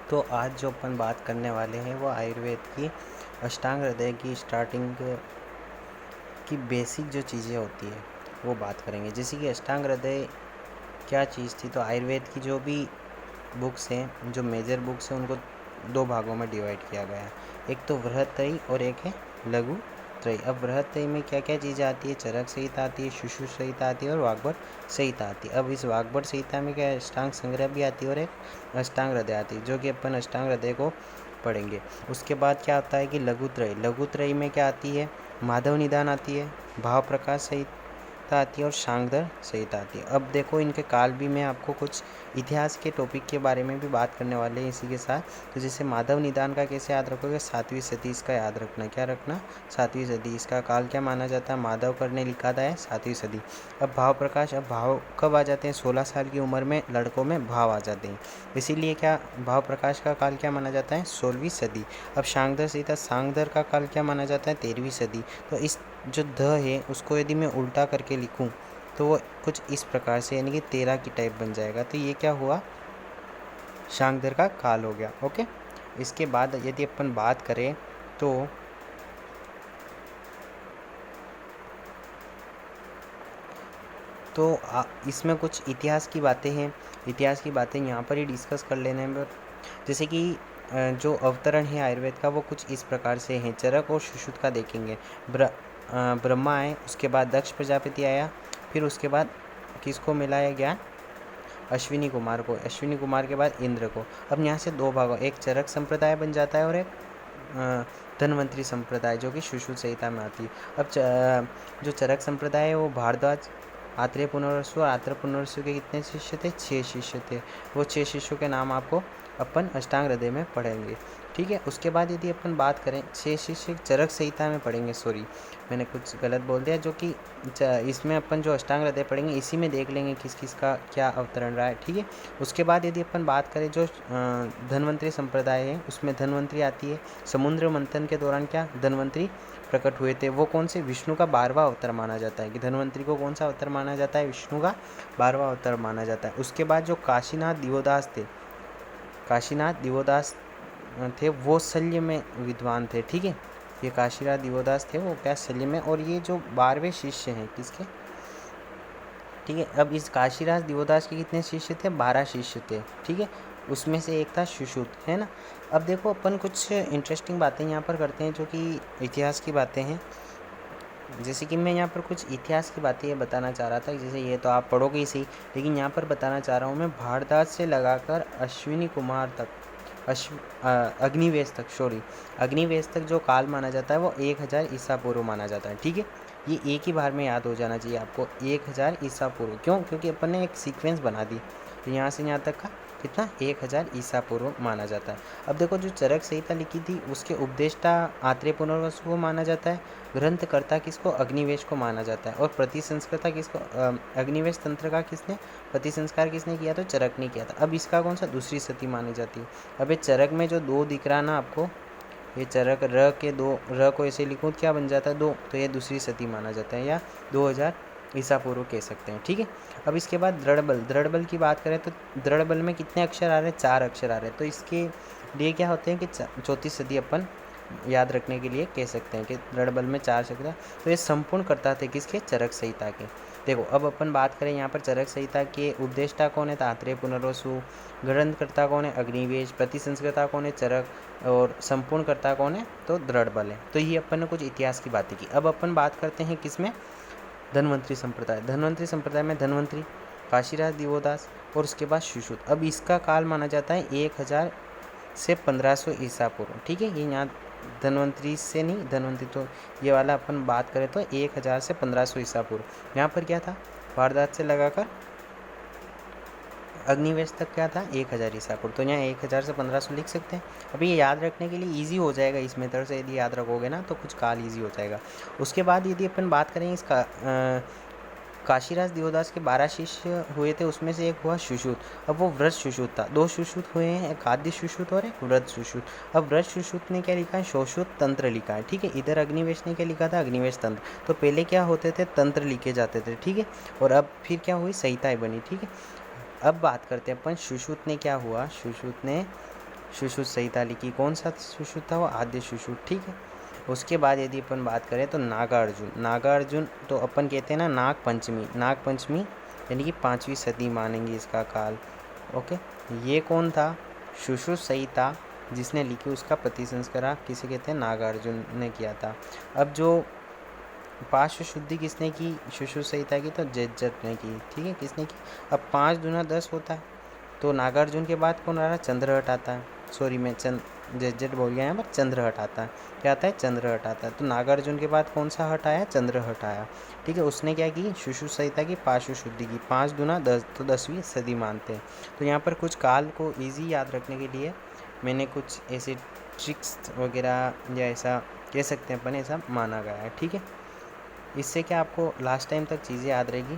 तो आज जो अपन बात करने वाले हैं वो आयुर्वेद की अष्टांग हृदय की स्टार्टिंग की बेसिक जो चीज़ें होती है वो बात करेंगे। जैसे कि अष्टांग हृदय क्या चीज़ थी, तो आयुर्वेद की जो भी बुक्स हैं, जो मेजर बुक्स हैं, उनको दो भागों में डिवाइड किया गया है। एक तो बृहत्त्रयी और एक है लघु त्रयी। अब बृहत्त्रयी में क्या क्या चीज़ें आती है? चरक संहिता आती है, सुश्रुत संहिता आती है और वाग्भट संहिता आती है। अब इस वाग्भट संहिता में क्या अष्टांग संग्रह भी आती है और एक अष्टांग हृदय आती है, जो कि अपन अष्टांग हृदय को पढ़ेंगे। उसके बाद क्या होता है कि लघुत्रयी। लघुत्रयी में क्या आती है? माधव निदान आती है, भाव प्रकाश संहिता आती है और शांगधर संहिता आती है। अब देखो, इनके काल भी मैं आपको कुछ इतिहास के टॉपिक के बारे में भी बात करने वाले हैं इसी के साथ। तो जैसे माधव निदान का कैसे याद रखोगे? 7वीं सदी इसका याद रखना। क्या रखना? 7वीं सदी। इसका काल क्या माना जाता है? माधवकर ने लिखा था है 7वीं सदी। अब भाव प्रकाश। अब भाव कब आ जाते हैं? 16 साल की उम्र में लड़कों में भाव आ जाते हैं, इसीलिए क्या भाव प्रकाश का काल क्या माना जाता है? 16वीं सदी। अब शांगधर संहिता, शांगधर का काल क्या माना जाता है? 13वीं सदी। तो इस जो ध है उसको यदि मैं उल्टा करके लिखूं तो वो कुछ इस प्रकार से, यानी कि 13 की टाइप बन जाएगा। तो ये क्या हुआ? शांगधर का काल हो गया। ओके। इसके बाद यदि अपन बात करें तो इसमें कुछ इतिहास की बातें हैं। इतिहास की बातें यहाँ पर ही डिस्कस कर लेने में, जैसे कि जो अवतरण है आयुर्वेद का वो कुछ इस प्रकार से है। चरक और सुश्रुत का देखेंगे। ब्रह्मा आए, उसके बाद दक्ष प्रजापति आया, फिर उसके बाद किसको मिलाया गया? अश्विनी कुमार को। अश्विनी कुमार के बाद इंद्र को। अब यहाँ से दो भागों, एक चरक संप्रदाय बन जाता है और एक धन्वंतरी संप्रदाय, जो कि सुश्रुत संहिता में आती है। अब जो चरक संप्रदाय है वो भारद्वाज, आत्रेय पुनर्वसु और आत्रेय पुनर्वसु के कितने शिष्य थे? 6 शिष्य थे। वो 6 शिष्यों के नाम आपको अपन अष्टांग हृदय में पढ़ेंगे, ठीक है। उसके बाद यदि अपन बात करें, 6 शिष्य चरक संहिता में पढ़ेंगे। सॉरी, मैंने कुछ गलत बोल दिया। जो कि इसमें अपन जो अष्टांग हृदय पढ़ेंगे इसी में देख लेंगे किस किस का क्या अवतरण रहा है, ठीक है। उसके बाद यदि अपन बात करें जो धन्वंतरी संप्रदाय है, उसमें धन्वंतरी आती है। समुद्र मंथन के दौरान क्या धन्वंतरी प्रकट हुए थे? वो कौन से? विष्णु का 12वां अवतार माना जाता है। कि धन्वंतरी को कौन सा अवतार माना जाता है? विष्णु का 12वां अवतार माना जाता है। उसके बाद जो काशीनाथ दिवोदास थे, काशीनाथ दिवोदास थे वो शल्य में विद्वान थे, ठीक है। ये काशीनाथ दिवोदास थे वो क्या? शल्य में। और ये जो 12वें शिष्य हैं किसके? ठीक है। अब इस काशीनाथ दिवोदास के कितने शिष्य थे? 12 शिष्य थे, ठीक है। उसमें से एक था सुश्रुत, है ना। अब देखो, अपन कुछ इंटरेस्टिंग बातें यहाँ पर करते हैं जो कि इतिहास की बातें हैं। जैसे कि मैं यहाँ पर कुछ इतिहास की बातें बताना चाह रहा था। जैसे ये तो आप पढ़ोगे ही सही, लेकिन यहाँ पर बताना चाह रहा हूँ मैं, भारद्वाज से लगाकर अश्विनी कुमार तक, अग्निवेश तक, सॉरी, अग्निवेश तक जो काल माना जाता है वो 1000 ईसा पूर्व माना जाता है, ठीक है। ये एक ही बार में याद हो जाना चाहिए आपको, 1000 ईसा पूर्व। क्यों? क्योंकि अपन ने एक सीक्वेंस बना दी। तो यहाँ से यहाँ तक का कितना? 1000 ईसा पूर्व माना जाता है। अब देखो, जो चरक संहिता लिखी थी उसके उपदेष्टा आत्रेय पुनर्वसु को माना जाता है। ग्रंथकर्ता किसको? अग्निवेश को माना जाता है। और प्रतिसंस्कृता किसको? अग्निवेश तंत्र का किसने प्रतिसंस्कार किसने किया? तो चरक ने किया था। अब इसका कौन सा? दूसरी सती मानी जाती है। अब ये चरक में जो 2 दिख रहा ना आपको, ये चरक र के 2, र को ऐसे लिखूँ क्या बन जाता है? 2, तो ये दूसरी सती माना जाता है, या 2000 ईसा पूर्व कह सकते हैं, ठीक है। अब इसके बाद दृढ़बल। दृढ़बल की बात करें तो दृढ़बल में कितने अक्षर आ रहे हैं? 4 अक्षर आ रहे हैं। तो इसके लिए क्या होते हैं कि 34 सदी अपन याद रखने के लिए कह सकते हैं कि दृढ़बल में 4 अक्षर है। तो ये संपूर्ण कर्ता थे किसके? चरक संहिता के। देखो, अब अपन बात करें यहाँ पर चरक संहिता के उपदेष्टा कौन है? आत्रेय पुनर्वसु। ग्रंथकर्ता कौन है? अग्निवेश। प्रतिसंस्कृता कौन है? चरक। और संपूर्णकर्ता कौन है? तो दृढ़बल है। तो ये अपन ने कुछ इतिहास की बातें की। अब अपन बात करते हैं किसमें? धन्वंतरी संप्रदाय। धन्वंतरी संप्रदाय में धन्वंतरी, काशीनाथ दिवोदास और उसके बाद सुश्रुत। अब इसका काल माना जाता है 1000 से 1500 ईसा पूर्व, ठीक है। ये यहाँ धन्वंतरी से नहीं, धन्वंतरी तो ये वाला अपन बात करें तो 1000 से 1500 ईसा पूर्व। यहाँ पर क्या था? भारद्वाज से लगाकर अग्निवेश तक क्या था? 1000 ईसा पूर्व। तो यहाँ 1000 से 1500 लिख सकते हैं। अभी ये याद रखने के लिए ईजी हो जाएगा, इस मेथड से यदि याद रखोगे ना तो कुछ काल ईजी हो जाएगा। उसके बाद यदि अपन बात करें इसका, काशीनाथ दिवोदास के 12 शिष्य हुए थे, उसमें से एक हुआ सुश्रुत। अब वो व्रत सुश्रुत था। 2 सुश्रुत हुए हैं, एक आद्य सुश्रुत और एक व्रत सुश्रुत। अब व्रत सुश्रुत ने क्या लिखा है? सुश्रुत तंत्र लिखा है, ठीक है। इधर अग्निवेश ने क्या लिखा था? अग्निवेश तंत्र। तो पहले क्या होते थे? तंत्र लिखे जाते थे, ठीक है। और अब फिर क्या हुई? संहिताएं बनी, ठीक है। अब बात करते हैं अपन सुश्रुत ने क्या हुआ? सुश्रुत ने सुश्रुत संहिता लिखी। कौन सा सुश्रुत था? वो आद्य सुश्रुत। ठीक है। उसके बाद यदि अपन बात करें तो नागार्जुन। नागार्जुन तो अपन कहते हैं ना नाग पंचमी, नाग पंचमी यानी कि 5वीं सदी मानेंगे इसका काल। ओके, ये कौन था? सुश्रुत संहिता जिसने लिखी उसका प्रतिसंस्कार किसे कहते हैं? नागार्जुन ने किया था। अब जो पार्श्व शुद्धि किसने की सुश्रुत संहिता की? तो जज्जट ने की। ठीक है, किसने की? अब 5 दूना 10 होता है, तो नागार्जुन के बाद कौन आ रहा है? चंद्रहट आता है। सॉरी, मैं जज्जट बोल गया यहाँ पर, चंद्रहट आता है। क्या आता है? चंद्रहट आता है। तो नागार्जुन के बाद कौन सा हट आया? चंद्रहट आया। ठीक है, उसने क्या की? सुश्रुत संहिता की पार्श्व शुद्धि की। 5 दूना 10, तो 10वीं सदी मानते हैं। तो यहाँ पर कुछ काल को ईजी याद रखने के लिए मैंने कुछ ऐसे ट्रिक्स वगैरह या ऐसा कह सकते हैं अपन, ऐसा माना गया है। ठीक है, इससे क्या आपको लास्ट टाइम तक चीज़ें याद रहेगी।